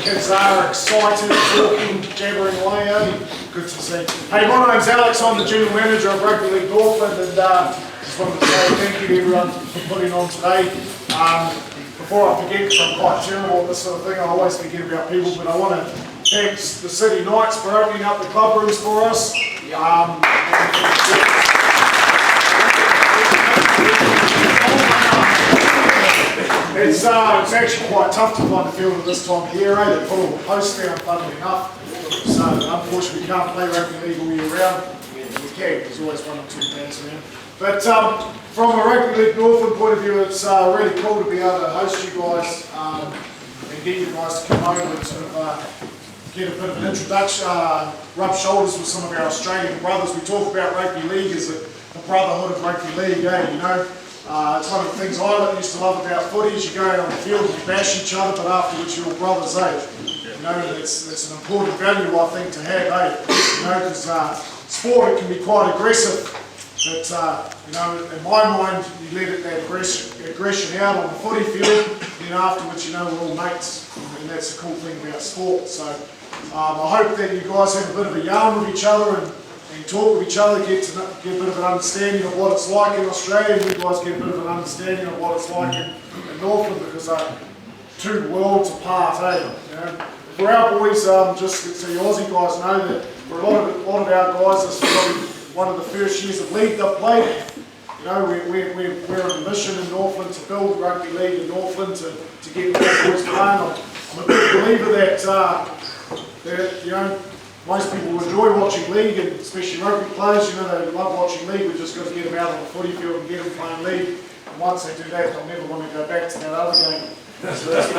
kids are excited, talking, jabbering away, eh? Good to see. Hey, my name's Alex, I'm the General Manager of Rugby League Northland, and just wanted to say thank you to everyone for putting on today. Before I forget, because I'm quite terrible at this sort of thing, I always forget about people, but I want to thank the City Knights for opening up the club rooms for us. It's actually quite tough to find a field at this time of year, eh? They put all the posts down, funnily enough. So unfortunately we can't play rugby league all year round. We can, there's always one or two games around. But from a Rugby League Northland point of view, it's really cool to be able to host you guys and get you guys to come over and sort of get a bit of an introduction, rub shoulders with some of our Australian brothers. We talk about rugby league as the brotherhood of rugby league, eh? You know? It's one of the things I used to love about footy is you go out on the field and you bash each other, but afterwards you're all brothers, eh? You know, that's an important value, I think, to have, eh? You know, because sport, it can be quite aggressive, but, you know, in my mind, you let that aggression out on the footy field, then afterwards, you know, we're all mates, and that's the cool thing about sport. So I hope that you guys have a bit of a yarn with each other and talk with each other, get a bit of an understanding of what it's like in Australia, and you guys get a bit of an understanding of what it's like in Northland, because they're two worlds apart, eh? You know? For our boys, just so you Aussie guys know that for a lot of our guys, this is probably one of the first years of league they've played. You know, we're on a mission in Northland to build rugby league in Northland to get more boys playing. I'm a big believer that you know, most people enjoy watching league, and especially rugby players, you know, they love watching league. We've just got to get them out on the footy field and get them playing league. And once they do that, they'll never want to go back to that other game. So that's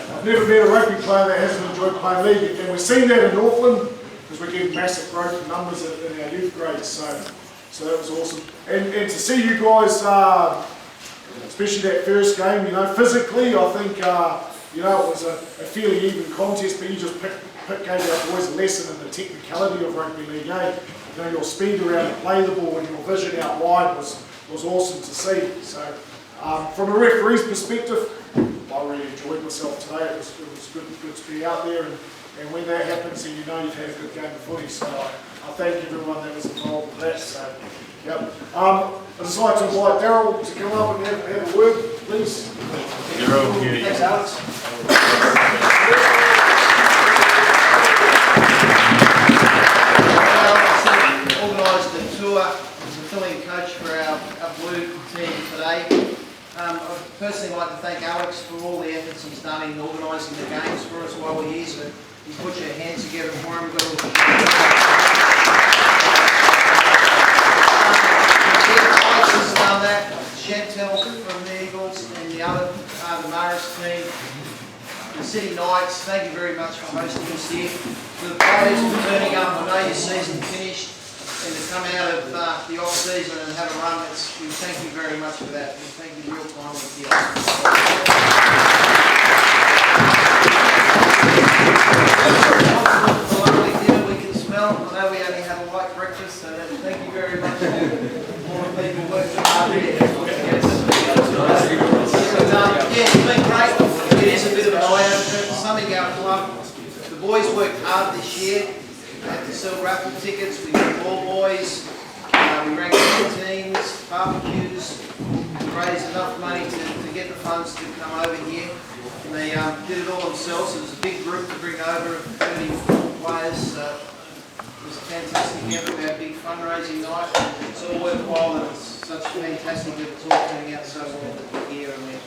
I've never met a rugby player that hasn't enjoyed playing league, and we've seen that in Northland because we're getting massive growth in numbers in our youth grades. So that was awesome. And to see you guys, especially that first game, you know, physically, I think. You know, it was a fairly even contest, but you just gave our boys a lesson in the technicality of rugby league, eh? You know, your speed around to play the ball and your vision out wide was awesome to see. So, from a referee's perspective, I really enjoyed myself today. It was good to be out there, and when that happens, then you know you've had a good game of footy. So I thank everyone that was involved with that. So, yep. I'd just like to invite Daryl to come up and have a word, please. Thanks, Alex. Organised the tour as a filling coach for our blue team today. I'd personally like to thank Alex for all the efforts he's done in organising the games for us while we're here. So you put your hands together for him. Alex has done that. Chantel from the Eagles and the other, the Marist team. The City Knights, thank you very much for hosting us here. For the players for turning up, I know your season finished, and to come out of the off-season and have a run, we thank you very much for that. We thank you for your time with the lovely dinner we can smell. I know we only had a light breakfast, so thank you very much to all the people working hard here. Yeah, it's been great. It is a bit of an eye-opener. Something our club, the boys worked hard this year. We had to sell raffle tickets. We got all boys. We ran canteens, barbecues. We raised enough money to get the funds to come over here. And they did it all themselves. It was a big group to bring over, 34 players. It was a fantastic effort. We had a big fundraising night. It's all worthwhile, and it's such fantastic that it's all turning out so well here. And we're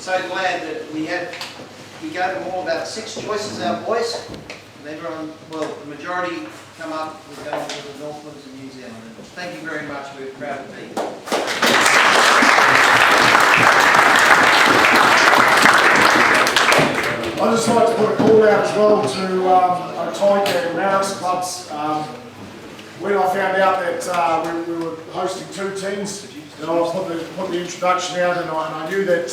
so glad that we gave them all about 6 choices, our boys. And everyone, well, the majority come up with going to the Northlands and New Zealand. And thank you very much. We're proud to be here. I'd just like to put a call out as well to Otaika and Marist clubs. When I found out that we were hosting 2 teams, I put the introduction out, and I knew that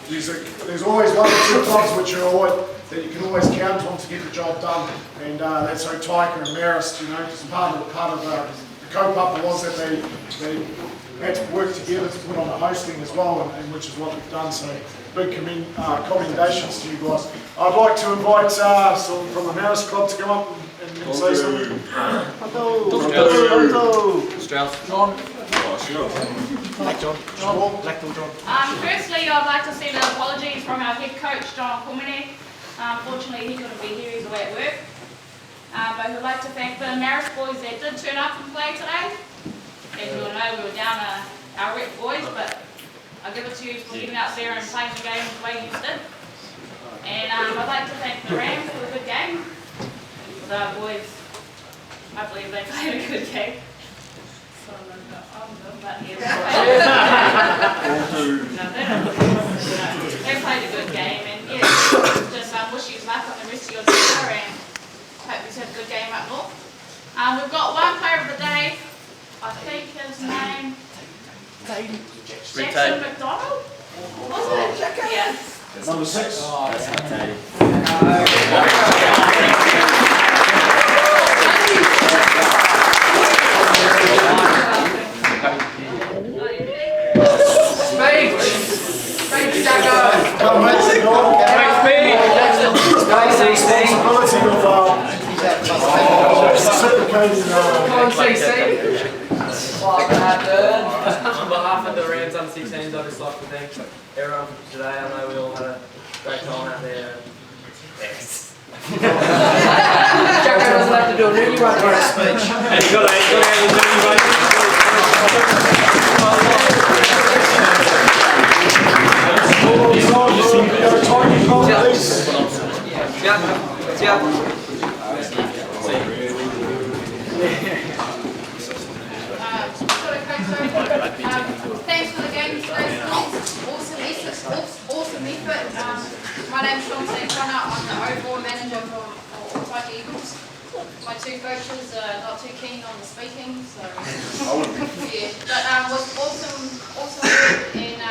there's always 1 or 2 clubs which are that you can always count on to get the job done, and that's Otaika and Marist. You know, because part of the kaupapa was that they had to work together to put on the hosting as well, and which is what we've done. So big commendations to you guys. I'd like to invite someone from the Marist club to come up and say something. Strauss. John. Firstly, I'd like to send apologies from our head coach, John Kumene. Unfortunately, he couldn't be here, he's away at work. But we'd like to thank the Marist boys that did turn up and play today. As you all know, we were down our rep boys, but I'll give it to you for getting out there and playing the game the way you did. And I'd like to thank the Rams for a good game. The boys, I believe they played a good game. But yeah, they played a good game, and yeah, just wish you luck on the rest of your tour, and hope you have a good game up north. We've got one player of the day. I think his name Jackson McDonald. Was it? Yeah. Number 6. Oh, that's not Teddy. On behalf of the Rams under 16s, I'd just like to thank everyone for today. I know we all had a great time out there. Yes. Jacko doesn't have to do a really run for a speech. And you got to have a really run. Thanks for the game today. Awesome effort. My name's Sean Santana. I'm the overall manager for Otaika Eagles. My two coaches are not too keen on the speaking, so yeah. But was awesome work, and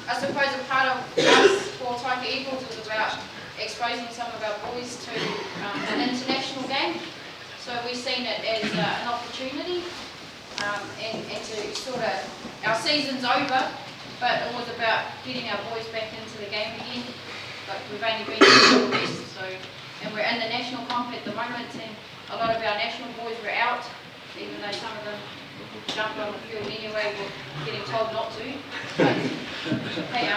I suppose a part of us for Otaika Eagles was about exposing some of our boys to an international game. So we've seen it as an opportunity. And to sort of, our season's over, but it was about getting our boys back into the game again. Like we've only been in the West, so, and we're in the national comp at the moment, and a lot of our national boys were out, even though some of them jumped on the field anyway, we're getting told not to. Hey,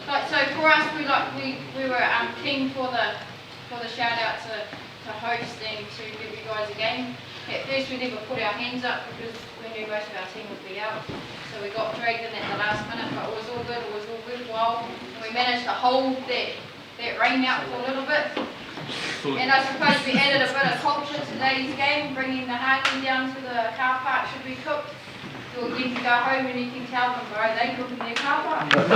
but so for us, we were keen for the shout out to host and to give you guys a game. At first we never put our hands up because we knew most of our team would be out. So we got dragged in at the last minute, but it was all good while we managed to hold that rain out for a little bit. And I suppose we added a bit of culture to today's game, bringing the haki down to the car park should be cooked. So you can go home and you can tell them, bro, they cook in their car park. And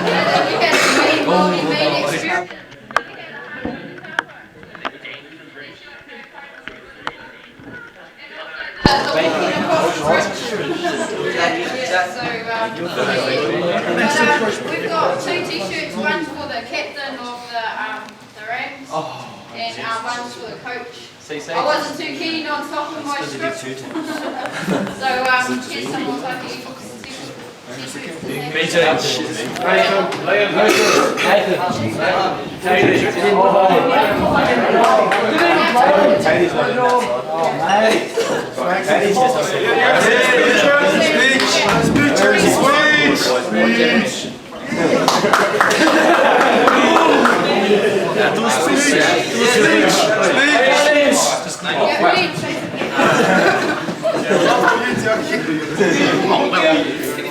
then we had a main experience. We've got 2 t-shirts, one's for the captain of the Rams, and one's for the coach. I wasn't too keen on stopping my script. So here's some Otaika Eagles t-shirts. Me too.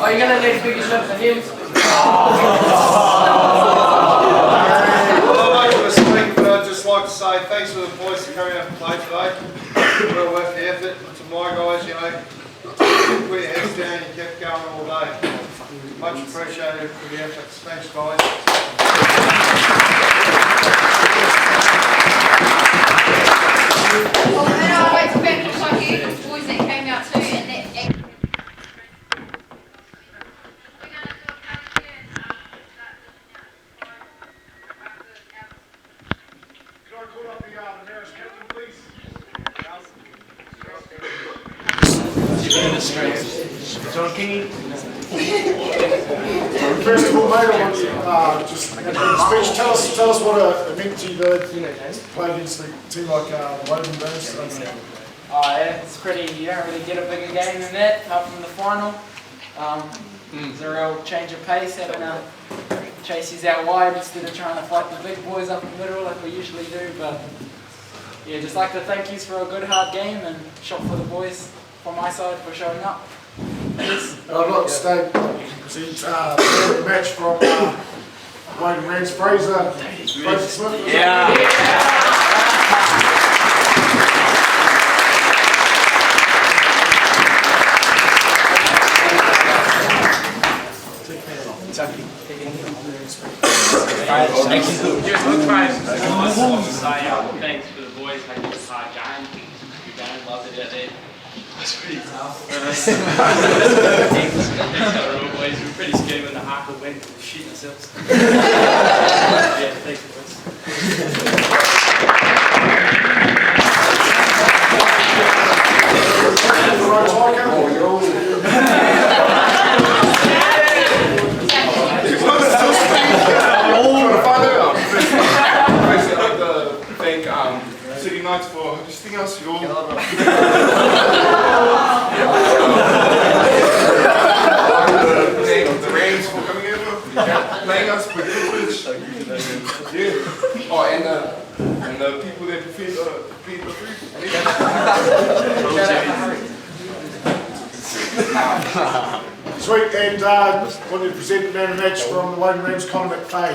Are you going to need a bigger shirt for him? I'd just like to say thanks for the boys for coming out and play today. Well worth the effort. To my guys, you know, put your heads down and you kept going all day. Much appreciated for the efforts. Thanks, guys. And I'd like to thank the Otaika Eagles boys that came out too, and that. Can I call up the Marist captain, please? John King. First of all, mate, I want you just speech. Tell us what it meant to you to play against a team like Woden Rams. Yeah, it's pretty, you don't really get a bigger game than that, apart from the final. It's a real change of pace, having chases out wide instead of trying to fight the big boys up the middle like we usually do. But yeah, just like to thank you for a good hard game and shot for the boys from my side for showing up. Yes. I'd like to state present the match from Woden Rams, Fraser Smith. Yeah. Thanks for the boys making this hard game. You guys loved it out there. That's pretty tough. Boys, we were pretty scared when the hardcore went. We were shitting ourselves. Yeah, thanks boys. Thank City Knights for hosting us. The Rams for coming over, playing us with privilege. Yeah. Oh, and the people that feed the food. Sweet, and wanted to present the man of the match from the Woden Rams, Connor McFay.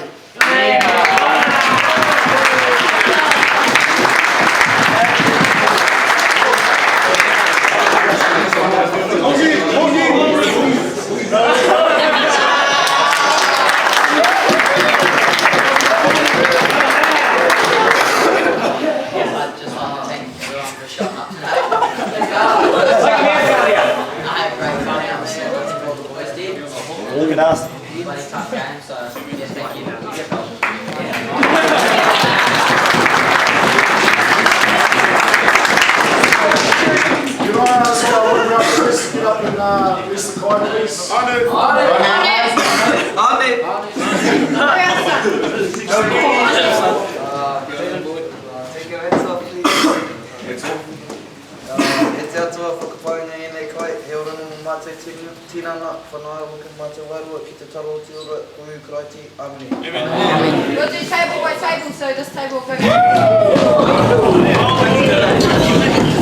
Look at us. Bloody tough game, so yes, thank you. Can I ask what about this? Get up and bless the kite, please. On it. Take your heads off, please. It's out to a whakapainga e nei kai, he ora no mate tinana, whanau waka mate wairua ki te taro te ora, koe karaiti, amene. We'll do table by table, so this table will go.